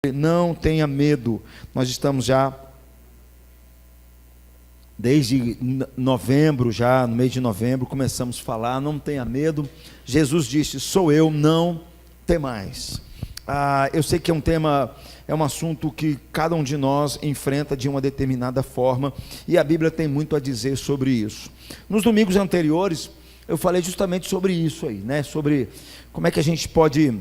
Não tenha medo. Nós estamos já desde novembro, já no mês de novembro, começamos a falar, não tenha medo. Jesus disse, sou eu, não temais. Eu sei que é um tema, é um assunto que cada um de nós enfrenta de uma determinada forma, e a Bíblia tem muito a dizer sobre isso. Nos domingos anteriores, eu falei justamente sobre isso aí, né? Sobre como é que a gente pode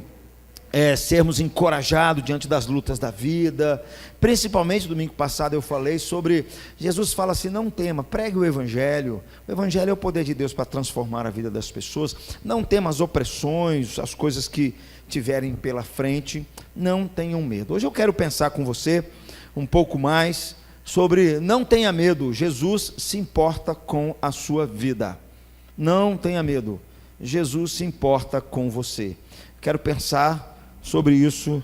sermos encorajados diante das lutas da vida. Principalmente domingo passado eu falei sobre, Jesus fala assim, não tema, pregue o Evangelho é o poder de Deus para transformar a vida das pessoas. Não tema as opressões, as coisas que tiverem pela frente, não tenham medo. Hoje eu quero pensar com você um pouco mais sobre, não tenha medo, Jesus se importa com a sua vida. Não tenha medo, Jesus se importa com você. Quero pensar sobre isso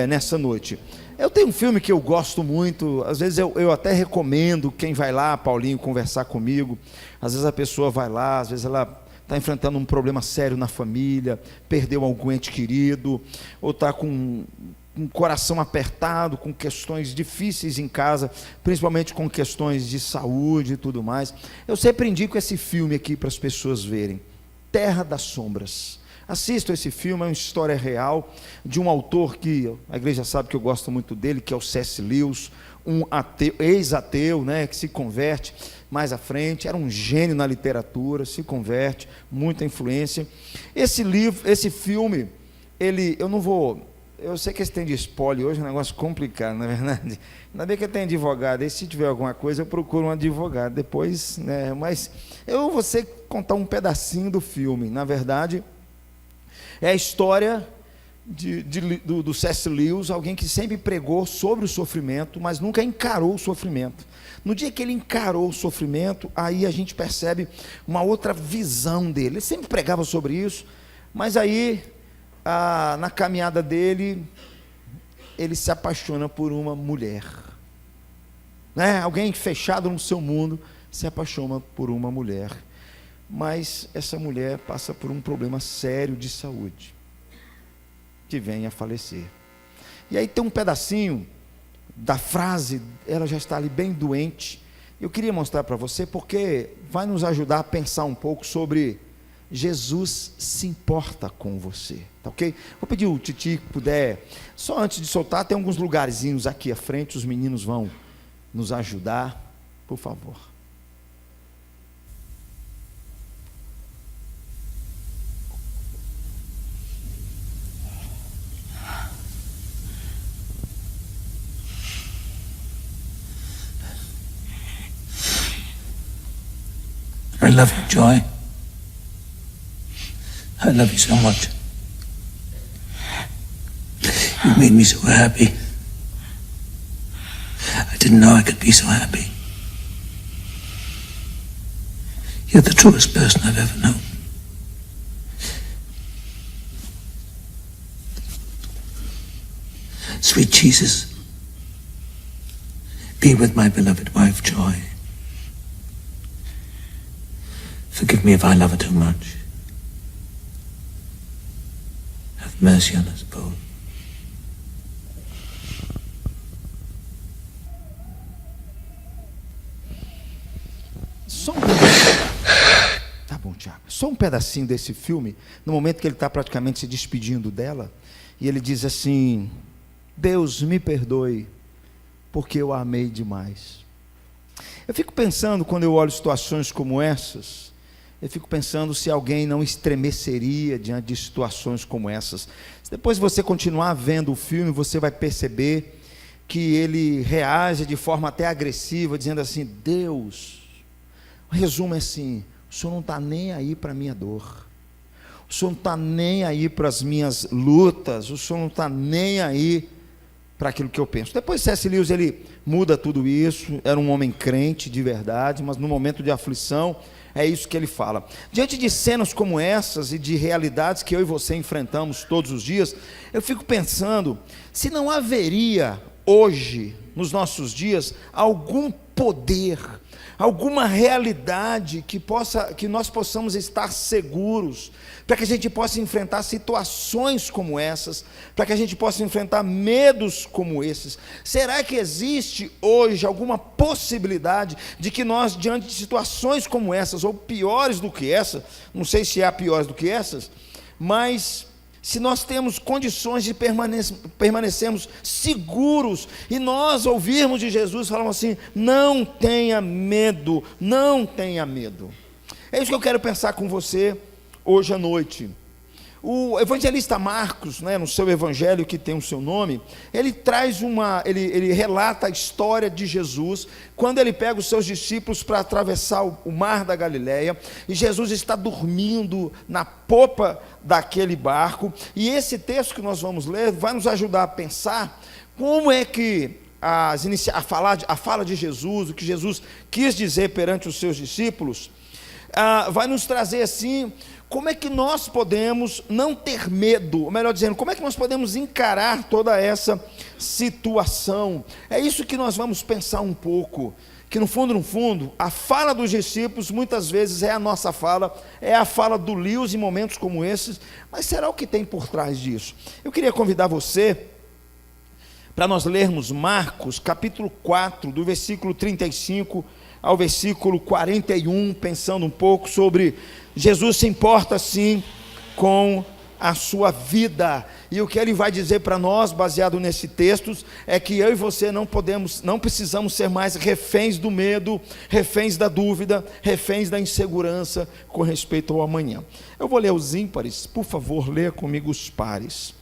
nessa noite. Eu tenho um filme que eu gosto muito, às vezes eu até recomendo quem vai lá, Paulinho, conversar comigo. Às vezes a pessoa vai lá, às vezes ela está enfrentando um problema sério na família, perdeu algum ente querido, ou está com um coração apertado, com questões difíceis em casa, principalmente com questões de saúde e tudo mais. Eu sempre indico esse filme aqui para as pessoas verem, Terra das Sombras. Assistam esse filme, é uma história real de um autor que a igreja sabe que eu gosto muito dele, que é o C.S. Lewis, um ateu, ex-ateu, né, que se converte mais à frente, era um gênio na literatura, se converte, muita influência. Esse livro, esse filme, eu sei que esse tem de spoiler hoje, é um negócio complicado, na é verdade. Ainda bem que tem advogado, e se tiver alguma coisa eu procuro um advogado depois, né, mas eu vou contar um pedacinho do filme. Na verdade, é a história do C.S. Lewis, alguém que sempre pregou sobre o sofrimento, mas nunca encarou o sofrimento. No dia que ele encarou o sofrimento, aí a gente percebe uma outra visão dele. Ele sempre pregava sobre isso, mas aí, na caminhada dele, ele se apaixona por uma mulher. Né? Alguém fechado no seu mundo se apaixona por uma mulher. Mas essa mulher passa por um problema sério de saúde, que vem a falecer. E aí tem um pedacinho da frase, ela já está ali bem doente. Eu queria mostrar para você, porque vai nos ajudar a pensar um pouco sobre Jesus se importa com você, tá ok? Vou pedir o Titi que puder, só antes de soltar, tem alguns lugarzinhos aqui à frente, os meninos vão nos ajudar, por favor. I love you, Joy. I love you so much. You made me so happy. I didn't know I could be so happy. You're the truest person I've ever known. Sweet Jesus, be with my beloved wife, Joy. Forgive me if I love her too much. Have mercy on us both. Tá bom, Tiago. Só um pedacinho desse filme, no momento que ele está praticamente se despedindo dela, e ele diz assim, Deus me perdoe, porque eu a amei demais. Eu fico pensando, quando eu olho situações como essas, eu fico pensando se alguém não estremeceria diante de situações como essas. Se depois você continuar vendo o filme, você vai perceber que ele reage de forma até agressiva, dizendo assim, Deus, o resumo é assim, o Senhor não está nem aí para a minha dor, o Senhor não está nem aí para as minhas lutas, o Senhor não está nem aí para aquilo que eu penso. Depois C.S. Lewis, ele muda tudo isso, era um homem crente de verdade, mas no momento de aflição, é isso que ele fala. Diante de cenas como essas e de realidades que eu e você enfrentamos todos os dias, eu fico pensando, se não haveria hoje, nos nossos dias, algum poder, alguma realidade que nós possamos estar seguros, para que a gente possa enfrentar situações como essas, para que a gente possa enfrentar medos como esses. Será que existe hoje alguma possibilidade de que nós, diante de situações como essas, ou piores do que essa, não sei se há piores do que essas, mas se nós temos condições de permanecermos seguros, e nós ouvirmos de Jesus, falamos assim: não tenha medo, não tenha medo. É isso que eu quero pensar com você hoje à noite. O evangelista Marcos, no seu evangelho que tem o seu nome, ele traz ele relata a história de Jesus, quando ele pega os seus discípulos para atravessar o mar da Galileia, e Jesus está dormindo na popa daquele barco, e esse texto que nós vamos ler vai nos ajudar a pensar como é que a fala de Jesus, o que Jesus quis dizer perante os seus discípulos, vai nos trazer assim, como é que nós podemos não ter medo, ou melhor dizendo, como é que nós podemos encarar toda essa situação. É isso que nós vamos pensar um pouco, que no fundo, a fala dos discípulos muitas vezes é a nossa fala, é a fala do Lewis em momentos como esses, mas será o que tem por trás disso? Eu queria convidar você para nós lermos Marcos capítulo 4, do versículo 35 ao versículo 41, pensando um pouco sobre Jesus se importa sim com a sua vida, e o que ele vai dizer para nós, baseado nesse texto, é que eu e você não precisamos ser mais reféns do medo, reféns da dúvida, reféns da insegurança com respeito ao amanhã. Eu vou ler os ímpares, por favor, leia comigo os pares.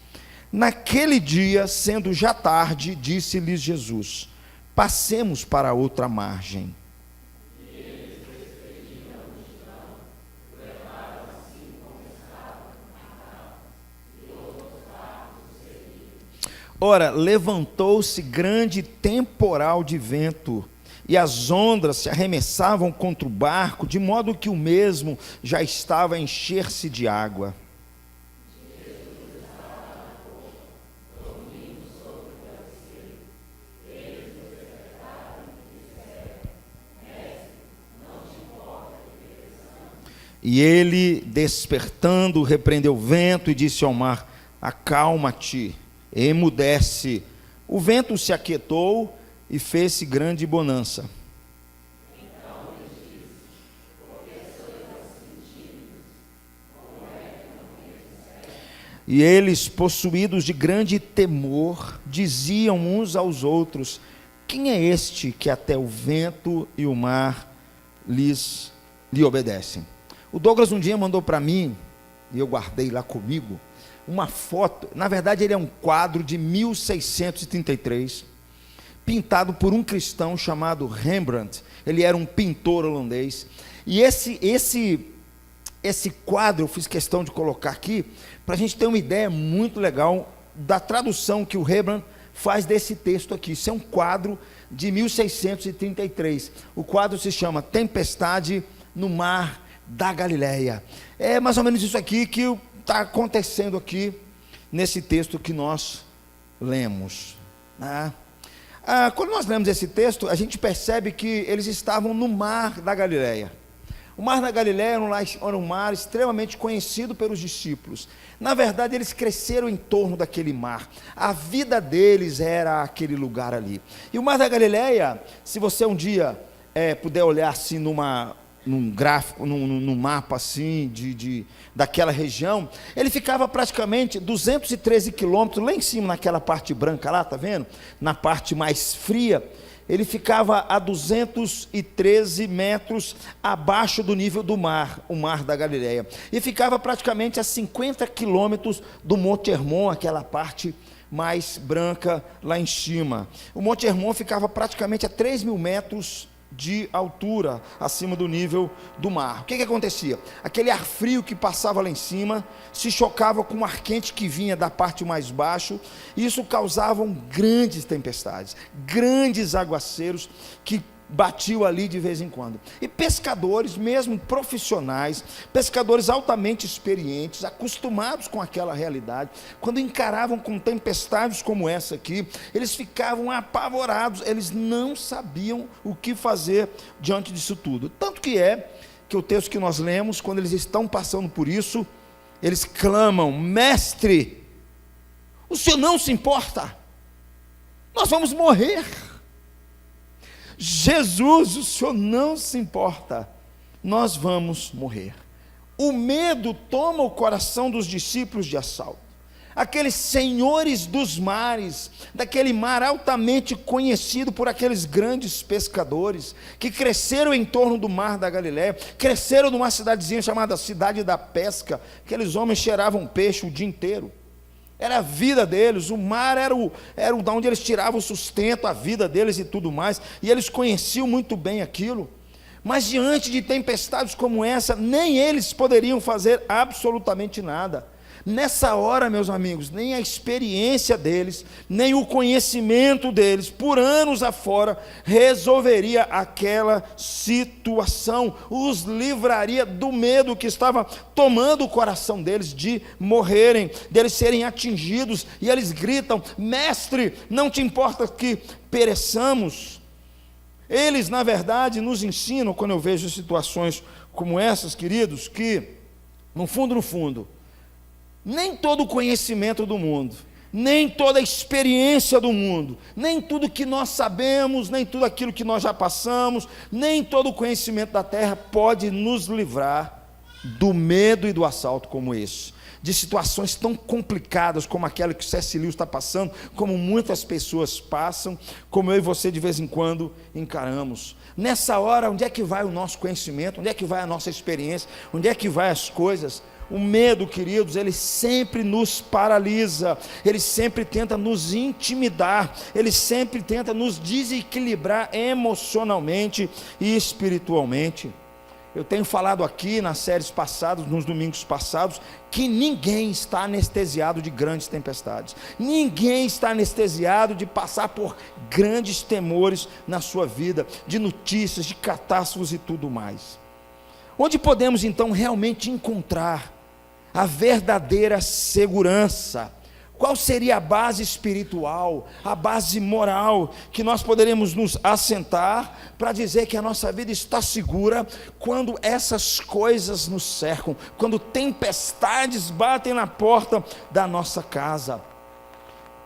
Naquele dia, sendo já tarde, disse-lhes Jesus: passemos para outra margem. Ora, levantou-se grande temporal de vento, e as ondas se arremessavam contra o barco, de modo que o mesmo já estava a encher-se de água. E ele, despertando, repreendeu o vento e disse ao mar: acalma-te, emudece. O vento se aquietou e fez-se grande bonança. Então lhes disse: por que sois assim tímidos? Como é que não têm fé? E eles, possuídos de grande temor, diziam uns aos outros: quem é este que até o vento e o mar lhe obedecem? O Douglas um dia mandou para mim, e eu guardei lá comigo, uma foto. Na verdade ele é um quadro de 1633, pintado por um cristão chamado Rembrandt. Ele era um pintor holandês, e esse quadro eu fiz questão de colocar aqui, para a gente ter uma ideia muito legal da tradução que o Rembrandt faz desse texto aqui. Isso é um quadro de 1633, o quadro se chama Tempestade no Mar da Galileia. É mais ou menos isso aqui que está acontecendo aqui nesse texto que nós lemos, né? Quando nós lemos esse texto, a gente percebe que eles estavam no mar da Galileia. O mar da Galileia era um mar extremamente conhecido pelos discípulos. Na verdade, eles cresceram em torno daquele mar. A vida deles era aquele lugar ali. E o mar da Galileia, se você um dia puder olhar assim num gráfico, num mapa assim daquela região, ele ficava praticamente 213 quilômetros lá em cima, naquela parte branca lá, tá vendo? Na parte mais fria, ele ficava a 213 metros abaixo do nível do mar, o mar da Galileia, e ficava praticamente a 50 quilômetros do Monte Hermon, aquela parte mais branca lá em cima. O Monte Hermon ficava praticamente a 3.000 metros de altura acima do nível do mar. O que acontecia? Aquele ar frio que passava lá em cima se chocava com o ar quente que vinha da parte mais baixa, e isso causava grandes tempestades, grandes aguaceiros que batiam ali de vez em quando. E pescadores, mesmo profissionais, pescadores altamente experientes, acostumados com aquela realidade, quando encaravam com tempestades como essa aqui, eles ficavam apavorados, eles não sabiam o que fazer diante disso tudo. Tanto que o texto que nós lemos, quando eles estão passando por isso, eles clamam: mestre, o Senhor não se importa, nós vamos morrer. Jesus, o Senhor não se importa, nós vamos morrer. O medo toma o coração dos discípulos de assalto. Aqueles senhores dos mares, daquele mar altamente conhecido por aqueles grandes pescadores, que cresceram em torno do mar da Galileia, cresceram numa cidadezinha chamada Cidade da Pesca. Aqueles homens cheiravam peixe o dia inteiro, era a vida deles, o mar era da onde eles tiravam o sustento, a vida deles e tudo mais, e eles conheciam muito bem aquilo. Mas diante de tempestades como essa, nem eles poderiam fazer absolutamente nada. Nessa hora, meus amigos, nem a experiência deles, nem o conhecimento deles, por anos afora, resolveria aquela situação, os livraria do medo que estava tomando o coração deles de morrerem, deles serem atingidos, e eles gritam: mestre, não te importa que pereçamos? Eles, na verdade, nos ensinam, quando eu vejo situações como essas, queridos, que, no fundo, nem todo o conhecimento do mundo, nem toda a experiência do mundo, nem tudo que nós sabemos, nem tudo aquilo que nós já passamos, nem todo o conhecimento da terra pode nos livrar do medo e do assalto como esse, de situações tão complicadas como aquela que o C.S. Lewis está passando, como muitas pessoas passam, como eu e você de vez em quando encaramos. Nessa hora, onde é que vai o nosso conhecimento? Onde é que vai a nossa experiência? Onde é que vai as coisas? O medo, queridos, ele sempre nos paralisa, ele sempre tenta nos intimidar, ele sempre tenta nos desequilibrar emocionalmente e espiritualmente. Eu tenho falado aqui nas séries passadas, nos domingos passados, que ninguém está anestesiado de grandes tempestades, ninguém está anestesiado de passar por grandes temores na sua vida, de notícias, de catástrofes e tudo mais. Onde podemos então realmente encontrar a verdadeira segurança? Qual seria a base espiritual, a base moral que nós poderemos nos assentar para dizer que a nossa vida está segura quando essas coisas nos cercam, quando tempestades batem na porta da nossa casa?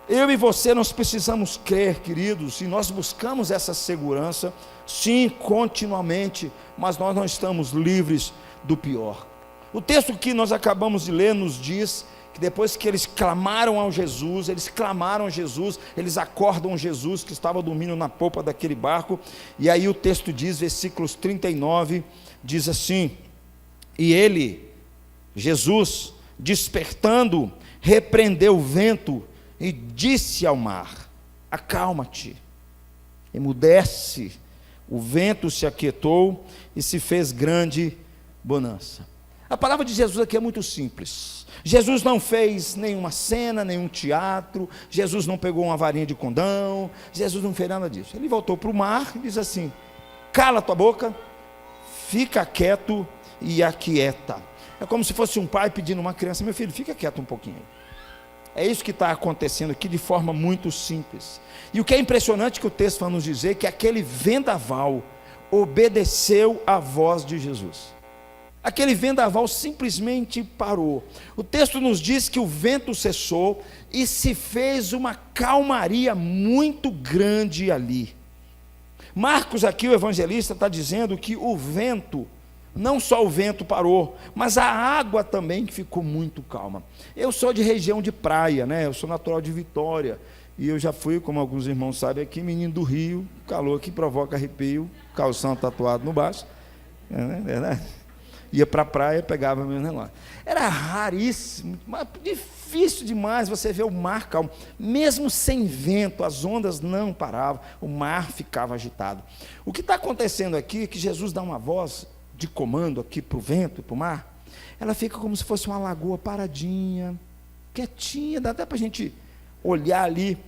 Eu e você, nós precisamos crer, queridos, e nós buscamos essa segurança, sim, continuamente, mas nós não estamos livres do pior. O texto que nós acabamos de ler nos diz que depois que eles clamaram a Jesus, eles acordam Jesus que estava dormindo na polpa daquele barco, e aí o texto diz, versículos 39, diz assim: e ele, Jesus, despertando, repreendeu o vento e disse ao mar: acalma-te, emudece. O vento se aquietou e se fez grande bonança. A palavra de Jesus aqui é muito simples. Jesus não fez nenhuma cena, nenhum teatro, Jesus não pegou uma varinha de condão, Jesus não fez nada disso. Ele voltou para o mar e diz assim: cala tua boca, fica quieto e aquieta. É como se fosse um pai pedindo a uma criança: meu filho, fica quieto um pouquinho. É isso que está acontecendo aqui de forma muito simples. E o que é impressionante que o texto vai nos dizer, que aquele vendaval obedeceu à voz de Jesus. Aquele vendaval simplesmente parou. O texto nos diz que o vento cessou e se fez uma calmaria muito grande ali. Marcos aqui, o evangelista, está dizendo que o vento, não só o vento parou, mas a água também ficou muito calma. Eu sou de região de praia, né? Eu sou natural de Vitória, e eu já fui, como alguns irmãos sabem aqui, menino do Rio, calor que provoca arrepio, calção tatuado no baixo, é verdade? Ia para a praia, pegava meu relógio. Era raríssimo, difícil demais você ver o mar calmo. Mesmo sem vento, as ondas não paravam, o mar ficava agitado. O que está acontecendo aqui é que Jesus dá uma voz de comando aqui para o vento e para o mar. Ela fica como se fosse uma lagoa paradinha, quietinha, dá até para a gente olhar ali.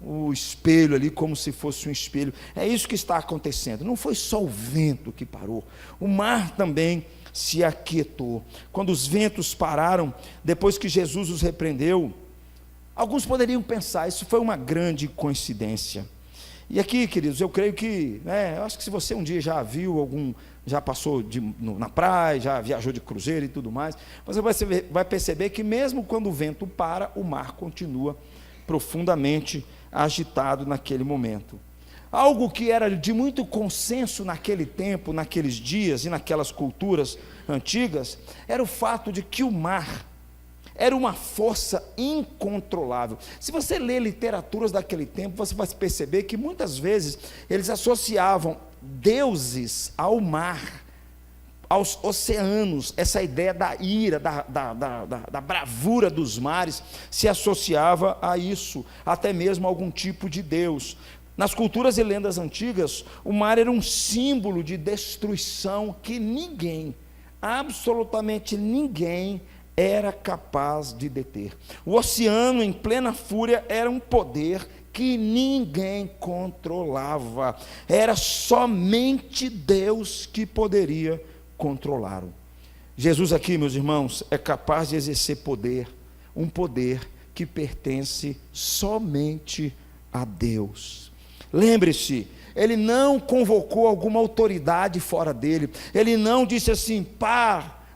o espelho ali como se fosse um espelho. É isso que está acontecendo. Não foi só o vento que parou, o mar também se aquietou. Quando os ventos pararam, depois que Jesus os repreendeu, alguns poderiam pensar, isso foi uma grande coincidência. E aqui, queridos, eu creio que, eu acho que se você um dia já viu já passou na praia, já viajou de cruzeiro e tudo mais, você vai perceber que mesmo quando o vento para, o mar continua profundamente agitado naquele momento. Algo que era de muito consenso naquele tempo, naqueles dias e naquelas culturas antigas, era o fato de que o mar era uma força incontrolável. Se você lê literaturas daquele tempo, você vai perceber que muitas vezes eles associavam deuses ao mar, aos oceanos. Essa ideia da ira, da bravura dos mares se associava a isso, até mesmo a algum tipo de deus. Nas culturas e lendas antigas, o mar era um símbolo de destruição que ninguém, absolutamente ninguém, era capaz de deter. O oceano, em plena fúria, era um poder que ninguém controlava. Era somente Deus que poderia controlá-lo. Jesus aqui, meus irmãos, é capaz de exercer poder, um poder que pertence somente a Deus. Lembre-se, ele não convocou alguma autoridade fora dele, ele não disse assim: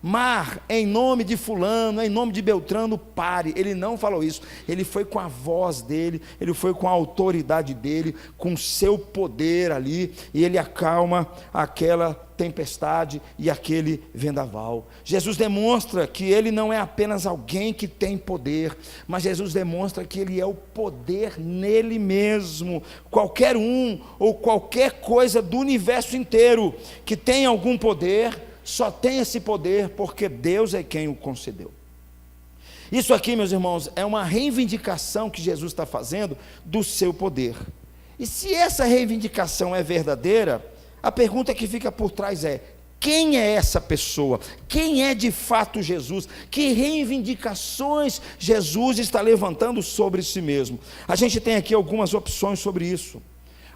mar, em nome de fulano, em nome de Beltrano, pare. Ele não falou isso. Ele foi com a voz dele, ele foi com a autoridade dele, com o seu poder ali, e ele acalma aquela tempestade e aquele vendaval. Jesus demonstra que ele não é apenas alguém que tem poder, mas Jesus demonstra que ele é o poder nele mesmo. Qualquer um ou qualquer coisa do universo inteiro que tem algum poder, só tem esse poder porque Deus é quem o concedeu. Isso aqui, meus irmãos, é uma reivindicação que Jesus está fazendo do seu poder. E se essa reivindicação é verdadeira, a pergunta que fica por trás é: quem é essa pessoa? Quem é de fato Jesus? Que reivindicações Jesus está levantando sobre si mesmo? A gente tem aqui algumas opções sobre isso.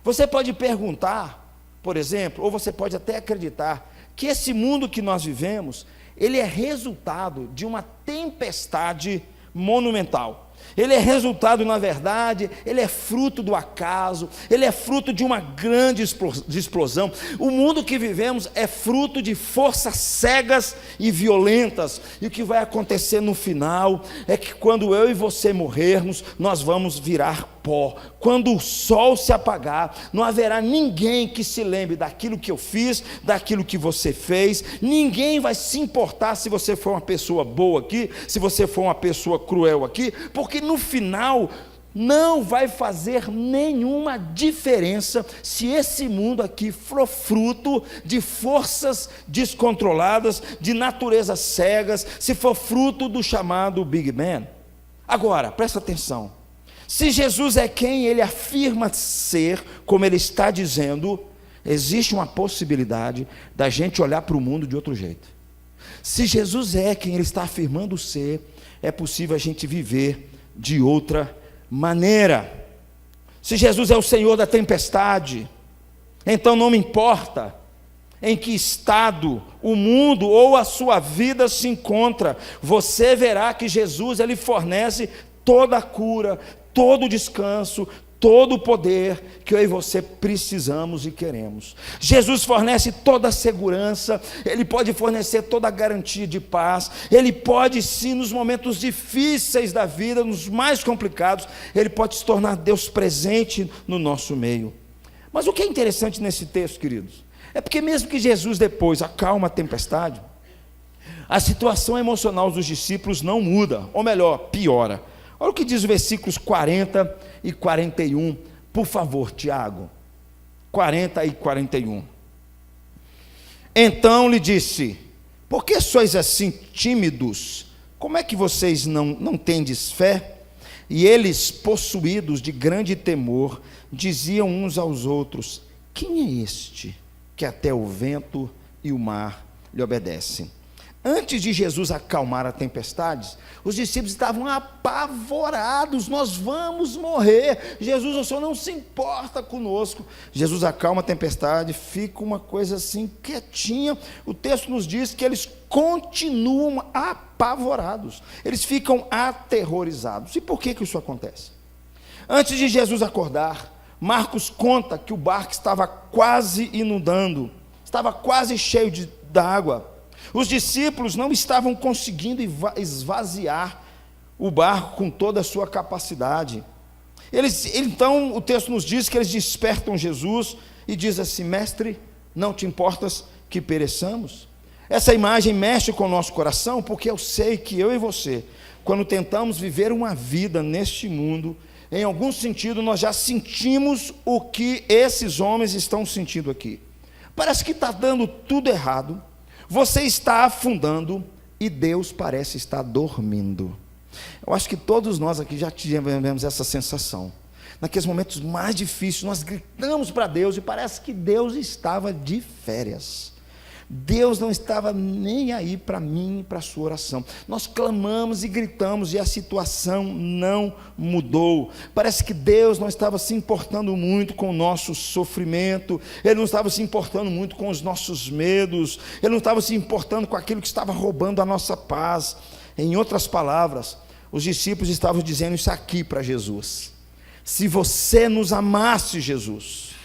Você pode perguntar, por exemplo, ou você pode até acreditar, que esse mundo que nós vivemos, ele é resultado de uma tempestade monumental. Ele é resultado, na verdade, ele é fruto do acaso, ele é fruto de uma grande explosão. O mundo que vivemos é fruto de forças cegas e violentas, e o que vai acontecer no final é que quando eu e você morrermos, nós vamos virar pó. Quando o sol se apagar, não haverá ninguém que se lembre daquilo que eu fiz, daquilo que você fez. Ninguém vai se importar se você for uma pessoa boa aqui, se você for uma pessoa cruel aqui, porque no final não vai fazer nenhuma diferença se esse mundo aqui for fruto de forças descontroladas, de naturezas cegas, se for fruto do chamado Big Bang. Agora, presta atenção. Se Jesus é quem ele afirma ser, como ele está dizendo, existe uma possibilidade da gente olhar para o mundo de outro jeito. Se Jesus é quem ele está afirmando ser, é possível a gente viver de outra maneira. Se Jesus é o Senhor da tempestade, então não me importa em que estado o mundo ou a sua vida se encontra, você verá que Jesus ele fornece toda a cura, todo o descanso, todo o poder que eu e você precisamos e queremos. Jesus fornece toda a segurança, ele pode fornecer toda a garantia de paz, ele pode sim, nos momentos difíceis da vida, nos mais complicados, ele pode se tornar Deus presente no nosso meio. Mas o que é interessante nesse texto, queridos, é porque mesmo que Jesus depois acalma a tempestade, a situação emocional dos discípulos não muda, ou melhor, piora. Olha o que diz os versículos 40 e 41, por favor, Tiago, 40 e 41. Então lhe disse: por que sois assim tímidos? Como é que vocês não tendes fé? E eles, possuídos de grande temor, diziam uns aos outros: quem é este que até o vento e o mar lhe obedecem? Antes de Jesus acalmar a tempestade, os discípulos estavam apavorados: nós vamos morrer, Jesus, o Senhor não se importa conosco. Jesus acalma a tempestade, fica uma coisa assim quietinha. O texto nos diz que eles continuam apavorados, eles ficam aterrorizados. E por que isso acontece? Antes de Jesus acordar, Marcos conta que o barco estava quase inundando, estava quase cheio d'água. Os discípulos não estavam conseguindo esvaziar o barco com toda a sua capacidade. Então, o texto nos diz que eles despertam Jesus e diz assim: mestre, não te importas que pereçamos? Essa imagem mexe com o nosso coração, porque eu sei que eu e você, quando tentamos viver uma vida neste mundo, em algum sentido nós já sentimos o que esses homens estão sentindo aqui. Parece que está dando tudo errado, você está afundando e Deus parece estar dormindo. Eu acho que todos nós aqui já tivemos essa sensação. Naqueles momentos mais difíceis, nós gritamos para Deus e parece que Deus estava de férias. Deus não estava nem aí para mim e para a sua oração. Nós clamamos e gritamos e a situação não mudou. Parece que Deus não estava se importando muito com o nosso sofrimento, Ele não estava se importando muito com os nossos medos, Ele não estava se importando com aquilo que estava roubando a nossa paz. Em outras palavras, os discípulos estavam dizendo isso aqui para Jesus: se você nos amasse, Jesus,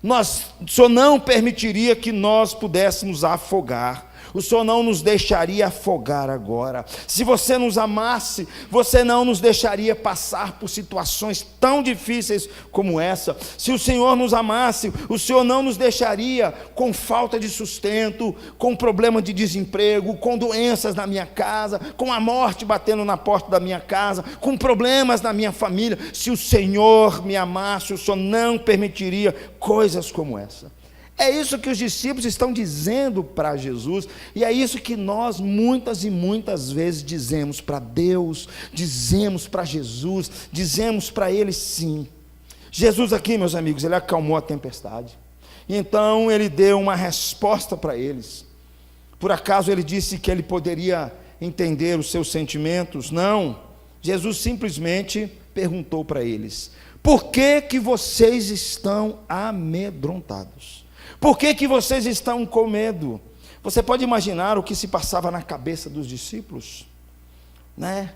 o Senhor não permitiria que nós pudéssemos afogar, o Senhor não nos deixaria afogar agora. Se você nos amasse, você não nos deixaria passar por situações tão difíceis como essa. Se o Senhor nos amasse, o Senhor não nos deixaria com falta de sustento, com problema de desemprego, com doenças na minha casa, com a morte batendo na porta da minha casa, com problemas na minha família. Se o Senhor me amasse, o Senhor não permitiria coisas como essa. É isso que os discípulos estão dizendo para Jesus, e é isso que nós muitas e muitas vezes dizemos para Deus, dizemos para Jesus, dizemos para Ele sim. Jesus aqui, meus amigos, Ele acalmou a tempestade, e então Ele deu uma resposta para eles. Por acaso Ele disse que Ele poderia entender os seus sentimentos? Não. Jesus simplesmente perguntou para eles: por que que vocês estão amedrontados? Por que vocês estão com medo? Você pode imaginar o que se passava na cabeça dos discípulos, né?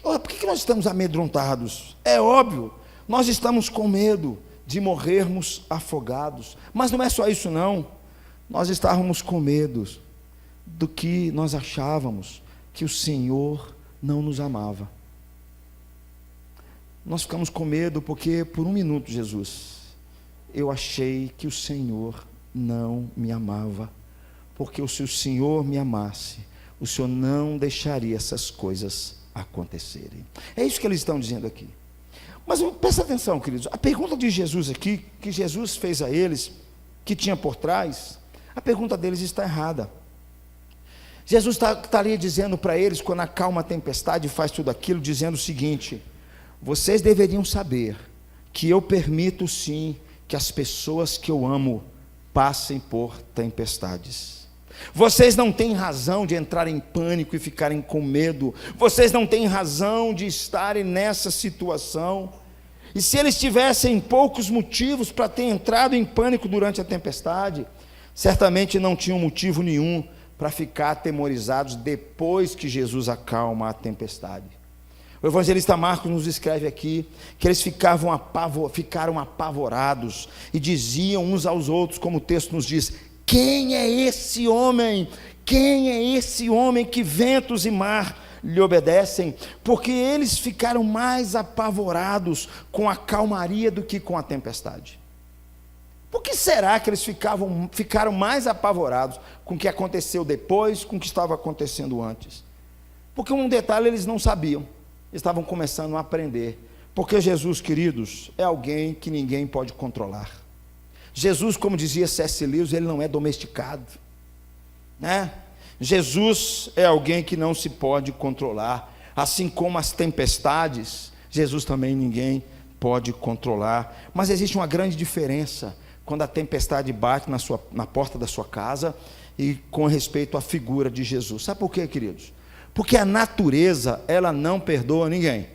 Por que nós estamos amedrontados? É óbvio, nós estamos com medo de morrermos afogados. Mas não é só isso não. Nós estávamos com medo do que nós achávamos que o Senhor não nos amava. Nós ficamos com medo porque por um minuto, Jesus, eu achei que o Senhor não me amava, porque se o Senhor me amasse, o Senhor não deixaria essas coisas acontecerem. É isso que eles estão dizendo aqui. Mas presta atenção, queridos, a pergunta de Jesus aqui, que Jesus fez a eles, que tinha por trás, a pergunta deles está errada. Jesus estaria dizendo para eles, quando acalma a tempestade e faz tudo aquilo, dizendo o seguinte: vocês deveriam saber que eu permito sim que as pessoas que eu amo passem por tempestades. Vocês não têm razão de entrar em pânico e ficarem com medo. Vocês não têm razão de estarem nessa situação. E se eles tivessem poucos motivos para ter entrado em pânico durante a tempestade, certamente não tinham motivo nenhum para ficar atemorizados depois que Jesus acalma a tempestade. O evangelista Marcos nos escreve aqui que eles ficaram apavorados e diziam uns aos outros, como o texto nos diz: quem é esse homem? Quem é esse homem que ventos e mar lhe obedecem? Porque eles ficaram mais apavorados com a calmaria do que com a tempestade. Por que será que eles ficaram mais apavorados com o que aconteceu depois, com o que estava acontecendo antes? Porque um detalhe eles não sabiam. Estavam começando a aprender, porque Jesus, queridos, é alguém que ninguém pode controlar. Jesus, como dizia C.S. Lewis, ele não é domesticado, né? Jesus é alguém que não se pode controlar, assim como as tempestades, Jesus também ninguém pode controlar. Mas existe uma grande diferença quando a tempestade bate na porta da sua casa e com respeito à figura de Jesus. Sabe por quê, queridos? Porque a natureza, ela não perdoa ninguém.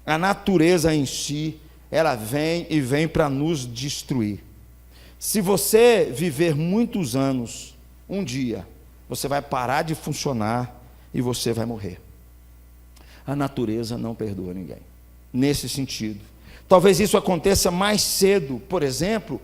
A natureza em si, ela vem para nos destruir. Se você viver muitos anos, um dia, você vai parar de funcionar e você vai morrer. A natureza não perdoa ninguém, nesse sentido. Talvez isso aconteça mais cedo, por exemplo,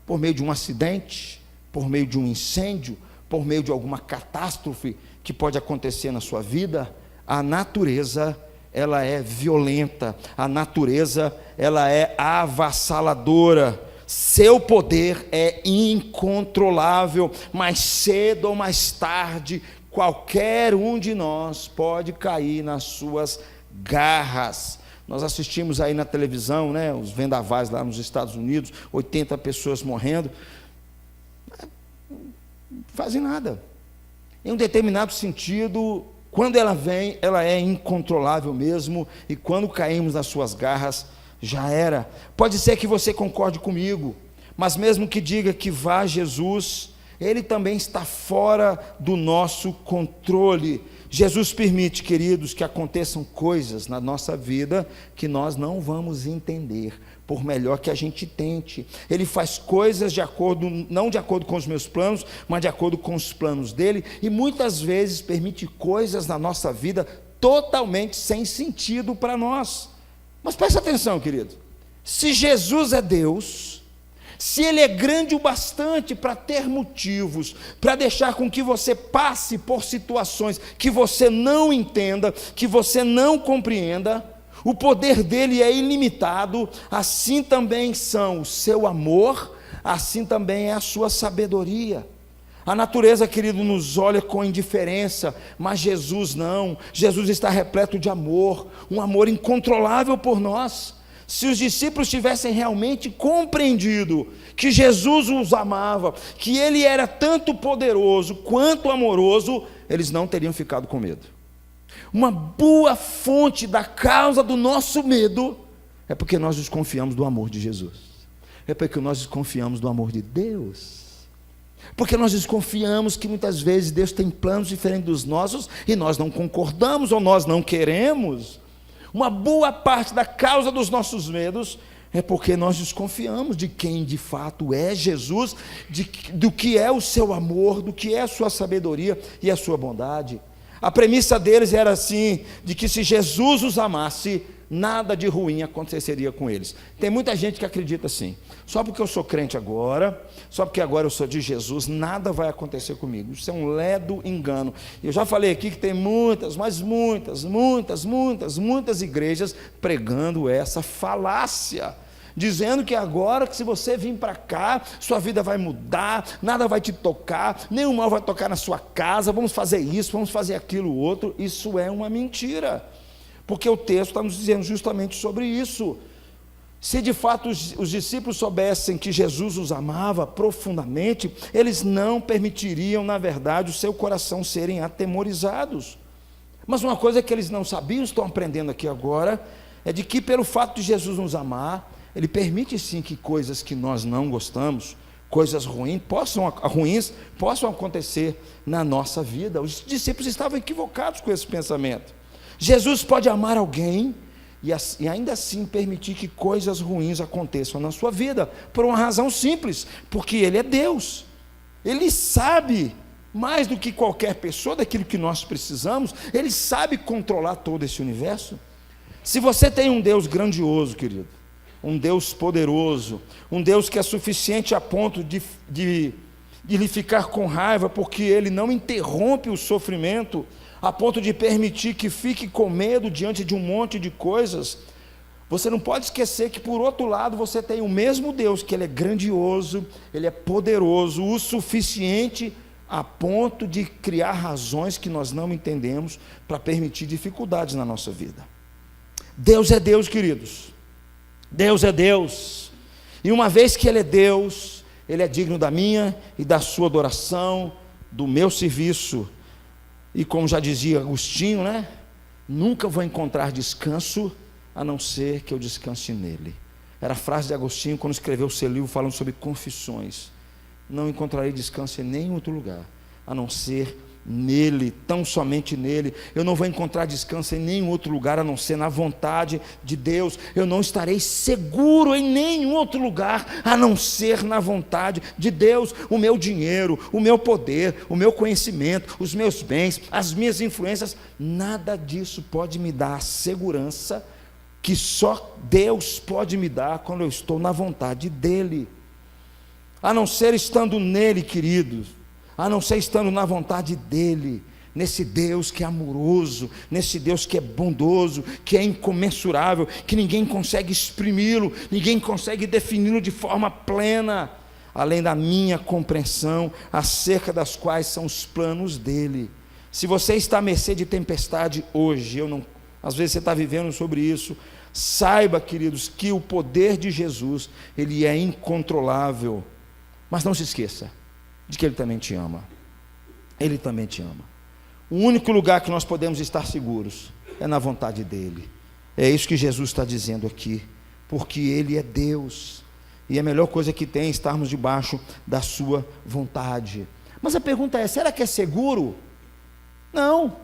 por meio de um acidente, por meio de um incêndio, por meio de alguma catástrofe que pode acontecer na sua vida. A natureza, ela é violenta, a natureza, ela é avassaladora, seu poder é incontrolável, mais cedo ou mais tarde, qualquer um de nós pode cair nas suas garras. Nós assistimos aí na televisão, né, os vendavais lá nos Estados Unidos, 80 pessoas morrendo, não fazem nada. Em um determinado sentido, quando ela vem, ela é incontrolável mesmo, e quando caímos nas suas garras, já era. Pode ser que você concorde comigo, mas mesmo que diga que vá Jesus, ele também está fora do nosso controle. Jesus permite, queridos, que aconteçam coisas na nossa vida que nós não vamos entender, por melhor que a gente tente. Ele faz coisas não de acordo com os meus planos, mas de acordo com os planos dele, e muitas vezes permite coisas na nossa vida totalmente sem sentido para nós. Mas presta atenção, querido, se Jesus é Deus, se Ele é grande o bastante para ter motivos, para deixar com que você passe por situações que você não entenda, que você não compreenda, o poder dele é ilimitado, assim também são o seu amor, assim também é a sua sabedoria. A natureza, querido, nos olha com indiferença, mas Jesus não. Jesus está repleto de amor, um amor incontrolável por nós. Se os discípulos tivessem realmente compreendido que Jesus os amava, que Ele era tanto poderoso quanto amoroso, eles não teriam ficado com medo. Uma boa fonte da causa do nosso medo é porque nós desconfiamos do amor de Jesus, é porque nós desconfiamos do amor de Deus, porque nós desconfiamos que muitas vezes Deus tem planos diferentes dos nossos e nós não concordamos ou nós não queremos. Uma boa parte da causa dos nossos medos é porque nós desconfiamos de quem de fato é Jesus, do que é o seu amor, do que é a sua sabedoria e a sua bondade. A premissa deles era assim, de que se Jesus os amasse, nada de ruim aconteceria com eles. Tem muita gente que acredita assim: só porque eu sou crente agora, só porque agora eu sou de Jesus, nada vai acontecer comigo. Isso é um ledo engano. Eu já falei aqui que tem muitas igrejas pregando essa falácia, dizendo que agora, que se você vir para cá, sua vida vai mudar, nada vai te tocar, nenhum mal vai tocar na sua casa, vamos fazer isso, vamos fazer aquilo outro. Isso é uma mentira, porque o texto está nos dizendo justamente sobre isso. Se de fato os discípulos soubessem que Jesus os amava profundamente, eles não permitiriam, na verdade, o seu coração serem atemorizados. Mas uma coisa que eles não sabiam, estão aprendendo aqui agora, é de que pelo fato de Jesus nos amar, Ele permite sim que coisas que nós não gostamos, coisas ruins possam acontecer na nossa vida. Os discípulos estavam equivocados com esse pensamento. Jesus pode amar alguém e ainda assim permitir que coisas ruins aconteçam na sua vida, por uma razão simples, porque Ele é Deus. Ele sabe mais do que qualquer pessoa daquilo que nós precisamos. Ele sabe controlar todo esse universo. Se você tem um Deus grandioso, querido, um Deus poderoso, um Deus que é suficiente a ponto de lhe ficar com raiva, porque Ele não interrompe o sofrimento, a ponto de permitir que fique com medo diante de um monte de coisas, você não pode esquecer que, por outro lado, você tem o mesmo Deus, que Ele é grandioso, Ele é poderoso, o suficiente a ponto de criar razões que nós não entendemos para permitir dificuldades na nossa vida. Deus é Deus, queridos. Deus é Deus, e uma vez que Ele é Deus, Ele é digno da minha e da sua adoração, do meu serviço, e como já dizia Agostinho, né? Nunca vou encontrar descanso, a não ser que eu descanse nele. Era a frase de Agostinho quando escreveu o seu livro falando sobre confissões. não encontrarei descanso em nenhum outro lugar, a não ser nele, tão somente nele. Eu não vou encontrar descanso em nenhum outro lugar, a não ser na vontade de Deus. Eu não estarei seguro em nenhum outro lugar, a não ser na vontade de Deus. O meu dinheiro, o meu poder, o meu conhecimento, os meus bens, as minhas influências, nada disso pode me dar a segurança que só Deus pode me dar quando eu estou na vontade dele, a não ser estando nele, queridos, a não ser estando na vontade dele, nesse Deus que é amoroso, nesse Deus que é bondoso, que é incomensurável, que ninguém consegue exprimi-lo, ninguém consegue defini-lo de forma plena, além da minha compreensão acerca das quais são os planos dele. Se você está à mercê de tempestade hoje, às vezes você está vivendo sobre isso, saiba, queridos, que o poder de Jesus, ele é incontrolável, mas não se esqueça de que ele também te ama. Ele também te ama. O único lugar que nós podemos estar seguros é na vontade dele. É isso que Jesus está dizendo aqui, porque ele é Deus, e a melhor coisa que tem é estarmos debaixo da sua vontade. Mas a pergunta é, será que é seguro? Não.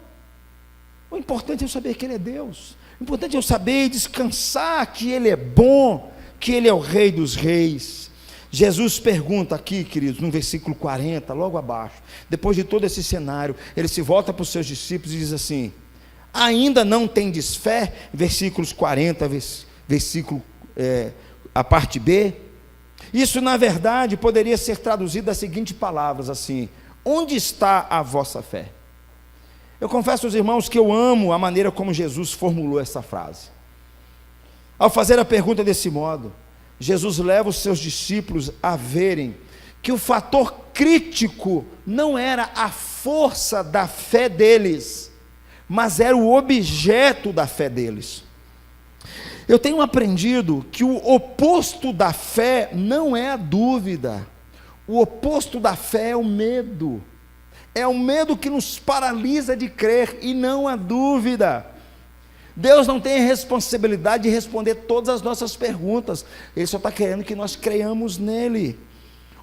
O importante é eu saber que ele é Deus. O importante é eu saber descansar que ele é bom, que ele é o Rei dos Reis. Jesus pergunta aqui, queridos, no versículo 40, logo abaixo, depois de todo esse cenário, ele se volta para os seus discípulos e diz assim: ainda não tendes fé? Versículos 40, a parte B. Isso, na verdade, poderia ser traduzido das seguintes palavras assim: onde está a vossa fé? Eu confesso aos irmãos que eu amo a maneira como Jesus formulou essa frase. Ao fazer a pergunta desse modo, Jesus leva os seus discípulos a verem que o fator crítico não era a força da fé deles, mas era o objeto da fé deles. Eu tenho aprendido que o oposto da fé não é a dúvida, o oposto da fé é o medo. É o medo que nos paralisa de crer e não a dúvida. Deus não tem a responsabilidade de responder todas as nossas perguntas, Ele só está querendo que nós creiamos nele.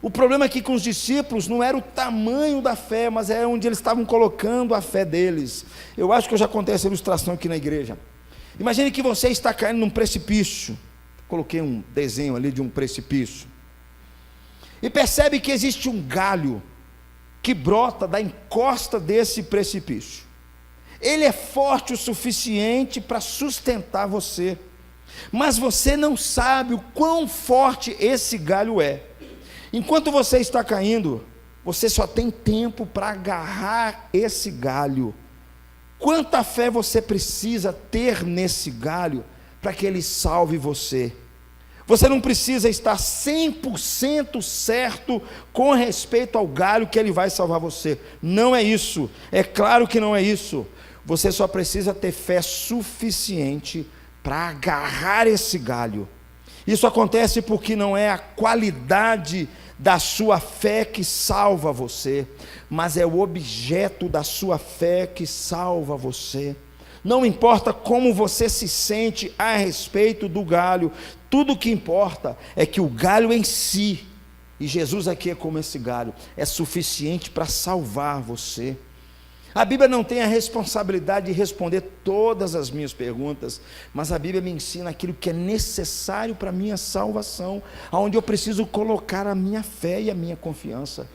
O problema aqui com os discípulos não era o tamanho da fé, mas era onde eles estavam colocando a fé deles. Eu acho que eu já contei essa ilustração aqui na igreja. Imagine que você está caindo num precipício, coloquei um desenho ali de um precipício, e percebe que existe um galho que brota da encosta desse precipício. Ele é forte o suficiente para sustentar você, mas você não sabe o quão forte esse galho é. Enquanto você está caindo, você só tem tempo para agarrar esse galho. Quanta fé você precisa ter nesse galho para que ele salve você? Você não precisa estar 100% certo com respeito ao galho que ele vai salvar você. Não é isso. É claro que não é isso. Você só precisa ter fé suficiente para agarrar esse galho. Isso acontece porque não é a qualidade da sua fé que salva você, mas é o objeto da sua fé que salva você. Não importa como você se sente a respeito do galho, tudo o que importa é que o galho em si, e Jesus aqui é como esse galho, é suficiente para salvar você. A Bíblia não tem a responsabilidade de responder todas as minhas perguntas, mas a Bíblia me ensina aquilo que é necessário para a minha salvação, aonde eu preciso colocar a minha fé e a minha confiança.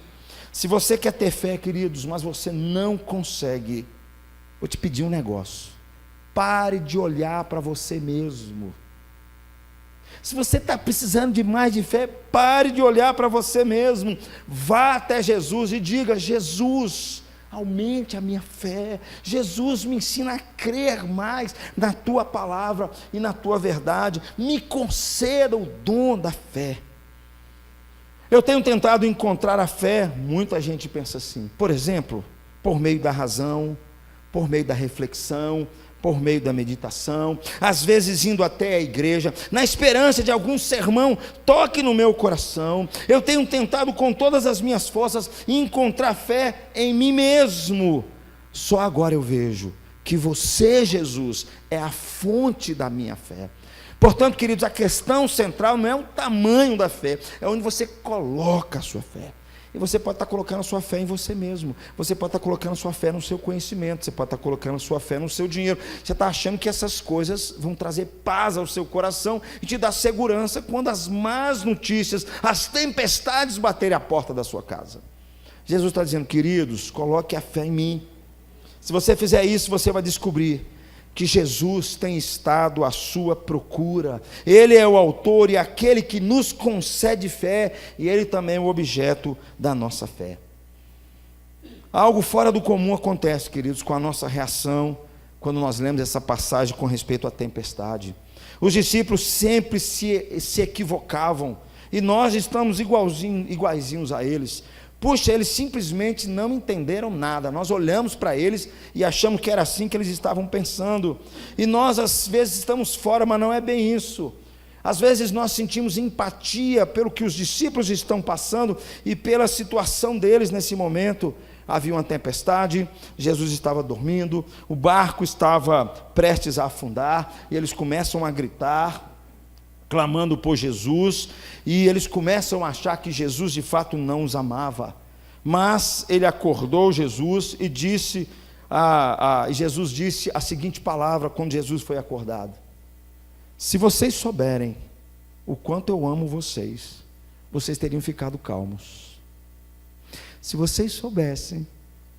Se você quer ter fé, queridos, mas você não consegue, vou te pedir um negócio: pare de olhar para você mesmo. Se você está precisando de mais de fé, pare de olhar para você mesmo, vá até Jesus e diga: Jesus, aumente a minha fé. Jesus, me ensina a crer mais na tua palavra e na tua verdade. Me conceda o dom da fé. Eu tenho tentado encontrar a fé, muita gente pensa assim, por exemplo, por meio da razão, por meio da reflexão, por meio da meditação, às vezes indo até a igreja, na esperança de algum sermão toque no meu coração. Eu tenho tentado com todas as minhas forças encontrar fé em mim mesmo. Só agora eu vejo que você, Jesus, é a fonte da minha fé. Portanto, queridos, a questão central não é o tamanho da fé, é onde você coloca a sua fé. E você pode estar colocando a sua fé em você mesmo. Você pode estar colocando a sua fé no seu conhecimento. Você pode estar colocando a sua fé no seu dinheiro. Você está achando que essas coisas vão trazer paz ao seu coração e te dar segurança quando as más notícias, as tempestades baterem à porta da sua casa. Jesus está dizendo: queridos, coloque a fé em mim. Se você fizer isso, você vai descobrir que Jesus tem estado à sua procura. Ele é o autor e aquele que nos concede fé, e Ele também é o objeto da nossa fé. Algo fora do comum acontece, queridos, com a nossa reação quando nós lemos essa passagem com respeito à tempestade. Os sempre se equivocavam, e nós estamos iguaizinhos a eles. Puxa, eles simplesmente não entenderam nada. Nós olhamos para eles e achamos que era assim que eles estavam pensando. E nós às vezes estamos fora, mas não é bem isso. Às vezes nós sentimos empatia pelo que os discípulos estão passando e pela situação deles nesse momento. Havia uma tempestade, Jesus estava dormindo, o barco estava prestes a afundar, e eles começam a gritar, clamando por Jesus, e eles começam a achar que Jesus de fato não os amava. Mas ele acordou Jesus e disse, Jesus disse a seguinte palavra quando Jesus foi acordado: se vocês souberem o quanto eu amo vocês, vocês teriam ficado calmos. Se vocês soubessem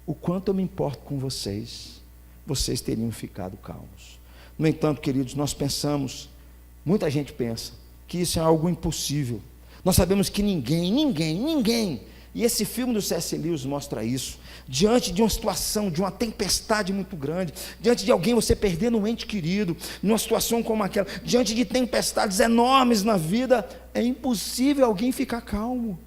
o quanto eu me importo com vocês, vocês teriam ficado calmos. No entanto, queridos, nós pensamos, muita gente pensa que isso é algo impossível. Nós sabemos que ninguém, e esse filme do C.S. Lewis mostra isso, diante de uma situação, de uma tempestade muito grande, diante de alguém você perdendo um ente querido, numa situação como aquela, diante de tempestades enormes na vida, é impossível alguém ficar calmo,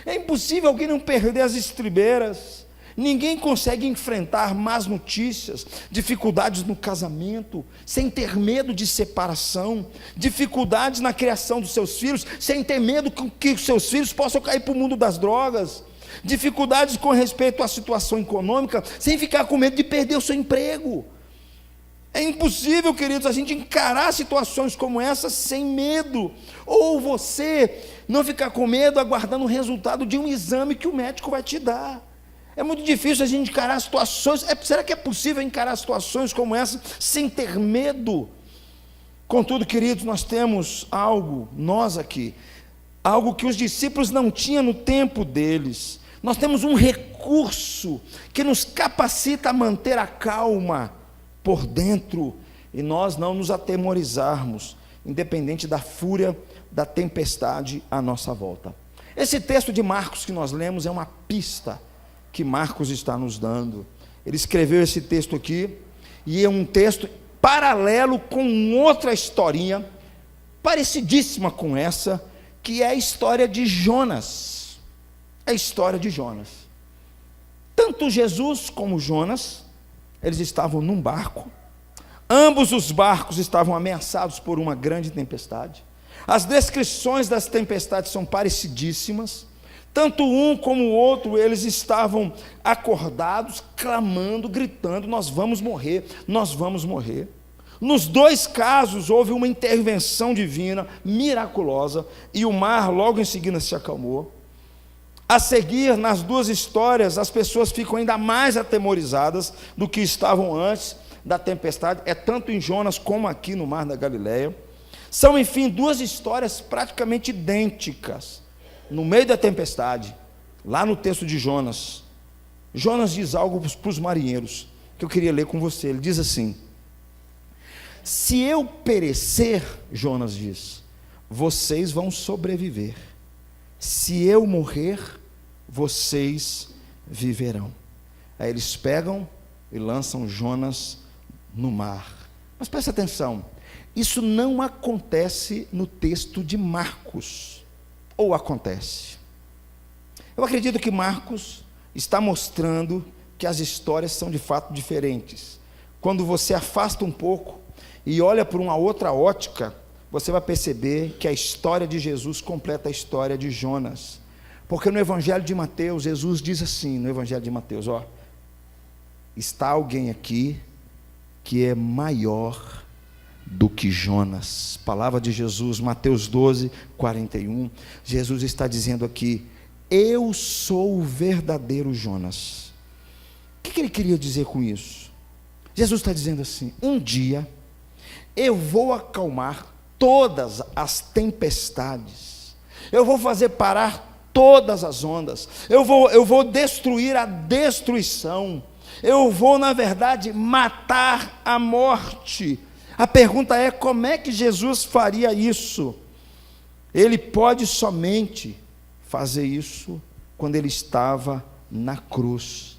é impossível alguém não perder as estribeiras. Ninguém consegue enfrentar más notícias, dificuldades no casamento, sem ter medo de separação, dificuldades na criação dos seus filhos, sem ter medo que os seus filhos possam cair para o mundo das drogas, dificuldades com respeito à situação econômica, sem ficar com medo de perder o seu emprego. É impossível, queridos, a gente encarar situações como essa sem medo, ou você não ficar com medo aguardando o resultado de um exame que o médico vai te dar. É muito difícil a gente encarar situações. Será que é possível encarar situações como essa sem ter medo? Contudo, queridos, nós temos algo, nós aqui, algo que os discípulos não tinham no tempo deles. Nós temos um recurso que nos capacita a manter a calma por dentro e nós não nos atemorizarmos, independente da fúria da tempestade à nossa volta. Esse texto de Marcos que nós lemos é uma pista que Marcos está nos dando. Ele escreveu esse texto aqui, e é um texto paralelo com outra historinha, parecidíssima com essa, que é a história de Jonas. É a história de Jonas. Tanto Jesus como Jonas, eles estavam num barco, ambos os barcos estavam ameaçados por uma grande tempestade. As descrições das tempestades são parecidíssimas. Tanto um como o outro, eles estavam acordados, clamando, gritando: nós vamos morrer, nós vamos morrer. Nos dois casos houve uma intervenção divina, miraculosa, e o mar logo em seguida se acalmou. A seguir, nas duas histórias, as pessoas ficam ainda mais atemorizadas do que estavam antes da tempestade, é tanto em Jonas como aqui no mar da Galileia. São, enfim, duas histórias praticamente idênticas. No meio da tempestade, lá no texto de Jonas, Jonas diz algo para os marinheiros, que eu queria ler com você. Ele diz assim: se eu perecer, Jonas diz, vocês vão sobreviver. Se eu morrer, vocês viverão. Aí eles pegam e lançam Jonas no mar. Mas presta atenção, isso não acontece no texto de Marcos. Ou acontece? Eu acredito que Marcos está mostrando que as histórias são de fato diferentes. Quando você afasta um pouco e olha por uma outra ótica, você vai perceber que a história de Jesus completa a história de Jonas. Porque no Evangelho de Mateus, Jesus diz assim, no Evangelho de Mateus, está alguém aqui que é maior do que Jonas. Palavra de Jesus, Mateus 12, 41. Jesus está dizendo aqui: eu sou o verdadeiro Jonas. O que ele queria dizer com isso? Jesus está dizendo assim: um dia eu vou acalmar todas as tempestades, eu vou fazer parar todas as ondas, eu vou destruir a destruição, eu vou, na verdade, matar a morte. A pergunta é: como é que Jesus faria isso? Ele pode somente fazer isso quando ele estava na cruz.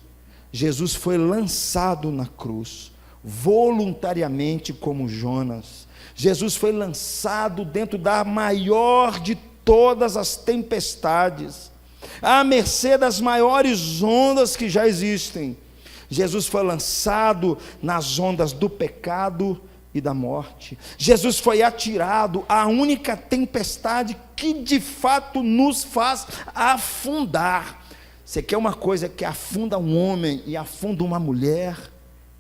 Jesus foi lançado na cruz, voluntariamente, como Jonas. Jesus foi lançado dentro da maior de todas as tempestades, à mercê das maiores ondas que já existem. Jesus foi lançado nas ondas do pecado e da morte. Jesus foi atirado à única tempestade que de fato nos faz afundar. Você quer uma coisa que afunda um homem e afunda uma mulher?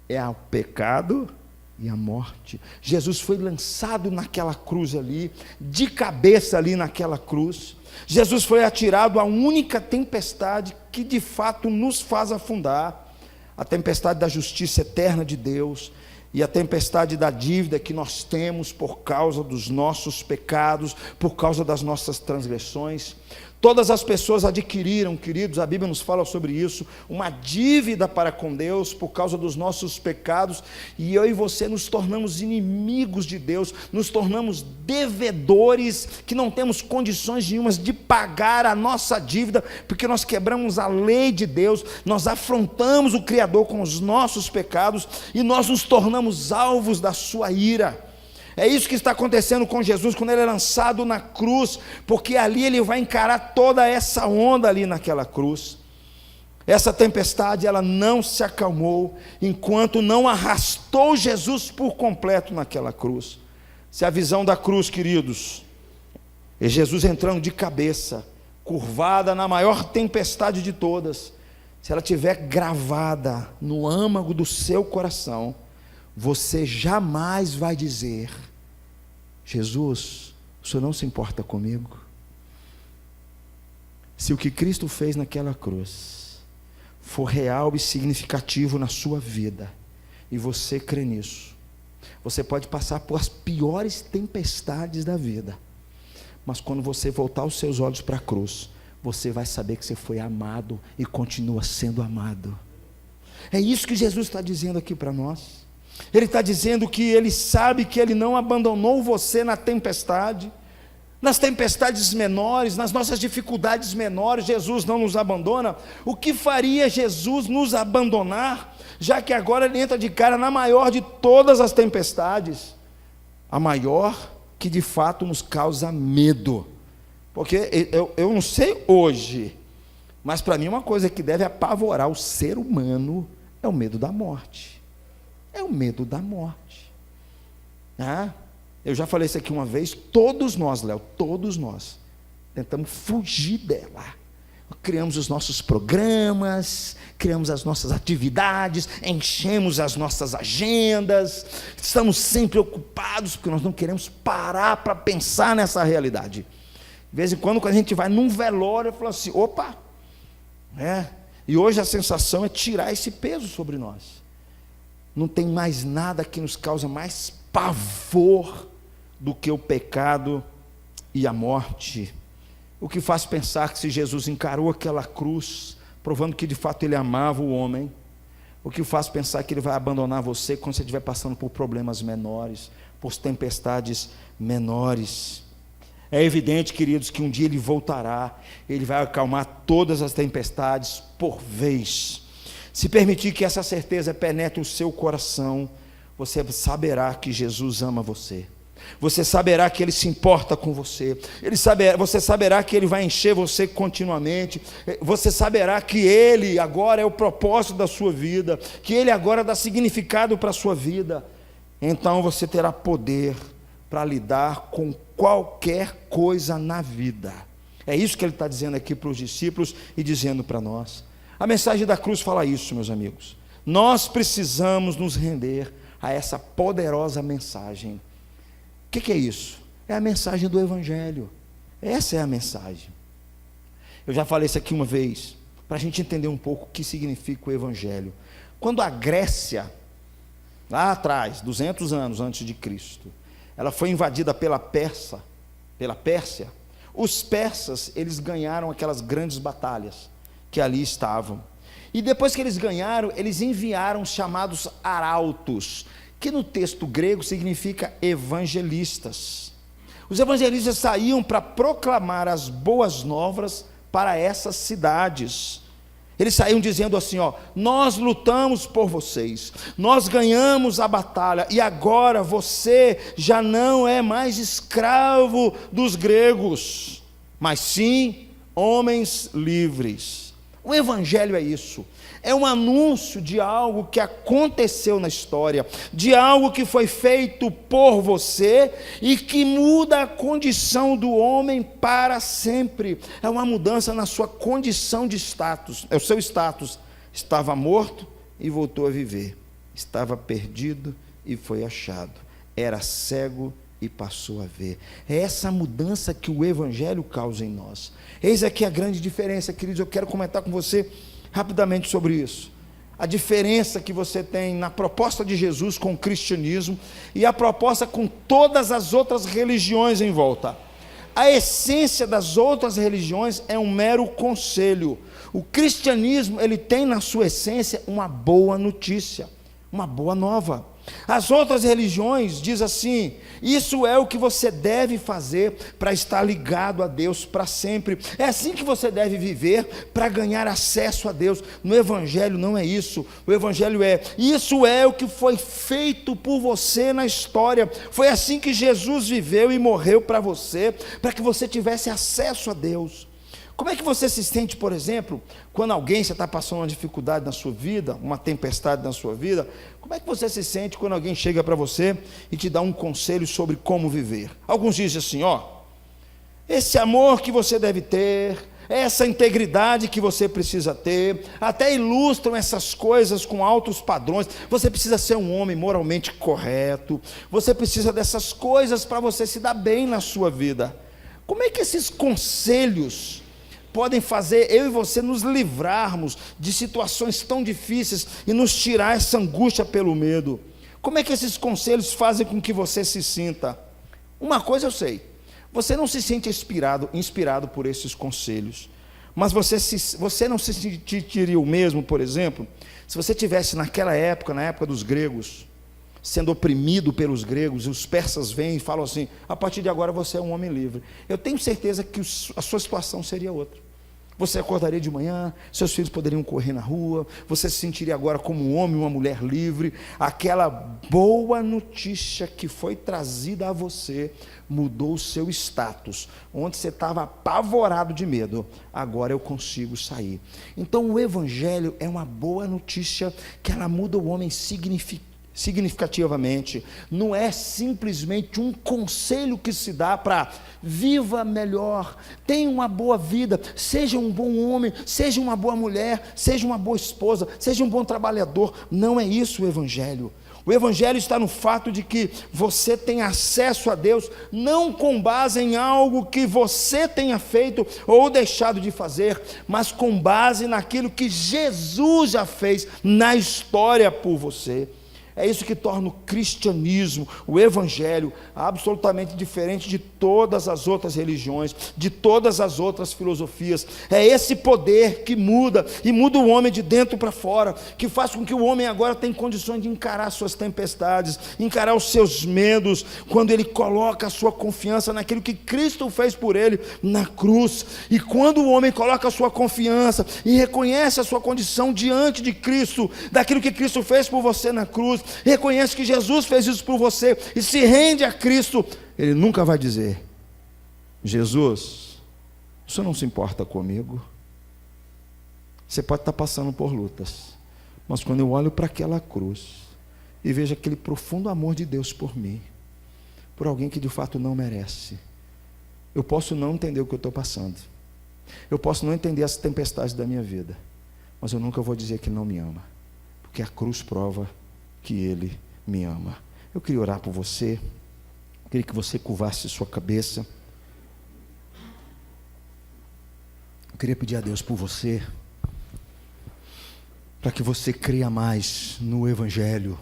É o pecado e a morte. Jesus foi lançado naquela cruz ali, de cabeça ali naquela cruz. Jesus foi atirado à única tempestade que de fato nos faz afundar, a tempestade da justiça eterna de Deus e a tempestade da dívida que nós temos por causa dos nossos pecados, por causa das nossas transgressões. Todas as pessoas adquiriram, queridos, a Bíblia nos fala sobre isso, uma dívida para com Deus por causa dos nossos pecados, e eu e você nos tornamos inimigos de Deus, nos tornamos devedores, que não temos condições nenhumas de pagar a nossa dívida, porque nós quebramos a lei de Deus, nós afrontamos o Criador com os nossos pecados, e nós nos tornamos alvos da sua ira. É isso que está acontecendo com Jesus quando ele é lançado na cruz, porque ali ele vai encarar toda essa onda ali naquela cruz. Essa tempestade, ela não se acalmou enquanto não arrastou Jesus por completo naquela cruz. Se a visão da cruz, queridos, é Jesus entrando de cabeça, curvada na maior tempestade de todas, se ela estiver gravada no âmago do seu coração, você jamais vai dizer: Jesus, o Senhor não se importa comigo? Se o que Cristo fez naquela cruz for real e significativo na sua vida, e você crê nisso, você pode passar por as piores tempestades da vida, mas quando você voltar os seus olhos para a cruz, você vai saber que você foi amado e continua sendo amado. É isso que Jesus está dizendo aqui para nós. Ele está dizendo que ele sabe que ele não abandonou você na tempestade, nas tempestades menores, nas nossas dificuldades menores. Jesus não nos abandona. O que faria Jesus nos abandonar, já que agora ele entra de cara na maior de todas as tempestades, a maior que de fato nos causa medo? Porque eu não sei hoje, mas para mim uma coisa que deve apavorar o ser humano é o medo da morte. É o medo da morte. Eu já falei isso aqui uma vez. Todos nós, Léo, todos nós tentamos fugir dela. Criamos os nossos programas, criamos as nossas atividades, enchemos as nossas agendas, estamos sempre ocupados, porque nós não queremos parar para pensar nessa realidade. De vez em quando a gente vai num velório, eu falo assim: opa, e hoje a sensação é tirar esse peso sobre nós. Não tem mais nada que nos causa mais pavor do que o pecado e a morte. O que faz pensar que se Jesus encarou aquela cruz, provando que de fato ele amava o homem, o que faz pensar que ele vai abandonar você quando você estiver passando por problemas menores, por tempestades menores. É evidente, queridos, que um dia ele voltará, ele vai acalmar todas as tempestades por vez. Se permitir que essa certeza penetre o seu coração, você saberá que Jesus ama você. Você saberá que Ele se importa com você. Você saberá que Ele vai encher você continuamente. Você saberá que Ele agora é o propósito da sua vida, que Ele agora dá significado para a sua vida. Então você terá poder para lidar com qualquer coisa na vida. É isso que Ele está dizendo aqui para os discípulos e dizendo para nós. A mensagem da cruz fala isso, meus amigos. Nós precisamos nos render a essa poderosa mensagem. O que é isso? É a mensagem do Evangelho. Essa é a mensagem. Eu já falei isso aqui uma vez, para a gente entender um pouco o que significa o Evangelho. Quando a Grécia, lá atrás, 200 anos antes de Cristo, ela foi invadida pela Pérsia, os persas, eles ganharam aquelas grandes batalhas que ali estavam. E depois que eles ganharam, eles enviaram os chamados arautos, que no texto grego significa evangelistas. Os evangelistas saíam para proclamar as boas novas para essas cidades. Eles saíam dizendo assim, nós lutamos por vocês, nós ganhamos a batalha, e agora você já não é mais escravo dos gregos, mas sim homens livres. O Evangelho é isso, é um anúncio de algo que aconteceu na história, de algo que foi feito por você e que muda a condição do homem para sempre. É uma mudança na sua condição de status, é o seu status. Estava morto e voltou a viver, estava perdido e foi achado, era cego e passou a ver. É essa mudança que o Evangelho causa em nós. Eis aqui a grande diferença, queridos. Eu quero comentar com você rapidamente sobre isso. A diferença que você tem na proposta de Jesus com o cristianismo e a proposta com todas as outras religiões em volta. A essência das outras religiões é um mero conselho. O cristianismo, ele tem na sua essência uma boa notícia, uma boa nova. As outras religiões dizem assim: isso é o que você deve fazer para estar ligado a Deus para sempre, é assim que você deve viver para ganhar acesso a Deus. No Evangelho não é isso. O Evangelho isso é o que foi feito por você na história, foi assim que Jesus viveu e morreu para você, para que você tivesse acesso a Deus. Como é que você se sente, por exemplo, quando alguém, você está passando uma dificuldade na sua vida, uma tempestade na sua vida, como é que você se sente quando alguém chega para você e te dá um conselho sobre como viver? Alguns dizem assim, esse amor que você deve ter, essa integridade que você precisa ter, até ilustram essas coisas com altos padrões. Você precisa ser um homem moralmente correto, você precisa dessas coisas para você se dar bem na sua vida. Como é que esses conselhos podem fazer eu e você nos livrarmos de situações tão difíceis e nos tirar essa angústia pelo medo? Como é que esses conselhos fazem com que você se sinta? Uma coisa eu sei, você não se sente inspirado por esses conselhos, mas você não se sentiria o mesmo, por exemplo, se você tivesse naquela época, na época dos gregos, sendo oprimido pelos gregos, e os persas vêm e falam assim: a partir de agora você é um homem livre. Eu tenho certeza que a sua situação seria outra. Você acordaria de manhã, seus filhos poderiam correr na rua, você se sentiria agora como um homem, uma mulher livre. Aquela boa notícia que foi trazida a você mudou o seu status, onde você estava apavorado de medo, agora eu consigo sair. Então o Evangelho é uma boa notícia que ela muda o homem significativamente. Não é simplesmente um conselho que se dá para viva melhor, tenha uma boa vida, seja um bom homem, seja uma boa mulher, seja uma boa esposa, seja um bom trabalhador. Não é isso o Evangelho. O Evangelho está no fato de que você tem acesso a Deus, não com base em algo que você tenha feito ou deixado de fazer, mas com base naquilo que Jesus já fez na história por você. É isso que torna o cristianismo, o Evangelho, absolutamente diferente de todas as outras religiões, de todas as outras filosofias. É esse poder que muda, e muda o homem de dentro para fora, que faz com que o homem agora tenha condições de encarar suas tempestades, encarar os seus medos, quando ele coloca a sua confiança naquilo que Cristo fez por ele na cruz. E quando o homem coloca a sua confiança e reconhece a sua condição diante de Cristo, daquilo que Cristo fez por você na cruz, reconhece que Jesus fez isso por você e se rende a Cristo, ele nunca vai dizer: Jesus, o senhor não se importa comigo? Você pode estar passando por lutas, mas quando eu olho para aquela cruz e vejo aquele profundo amor de Deus por mim, por alguém que de fato não merece, eu posso não entender o que eu estou passando, eu posso não entender as tempestades da minha vida, mas eu nunca vou dizer que Ele não me ama, porque a cruz prova que Ele me ama. Eu queria orar por você, eu queria que você curvasse sua cabeça, eu queria pedir a Deus por você, para que você creia mais no Evangelho,